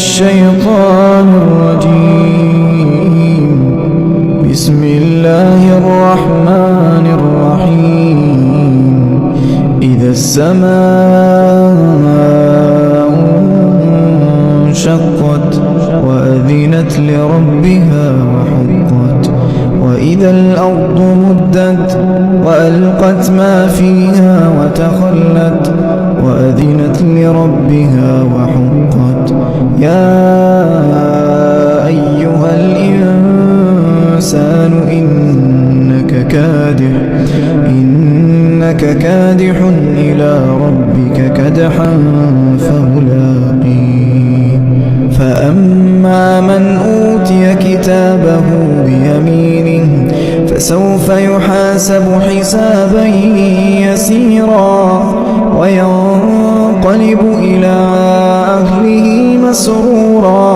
الشيطان الرجيم. بسم الله الرحمن الرحيم. إذا السماء انشقت وأذنت لربها وحقت، وإذا الأرض مدت وألقت ما فيها وتخلت وأذنت لربها وحقت. يا أيها الإنسان إنك كادح إلى ربك كدحا فملاقيه. فأما من أوتي كتابه بيمينه فسوف يحاسب حسابا يسيرا وينقلب إلى أهله مسرورا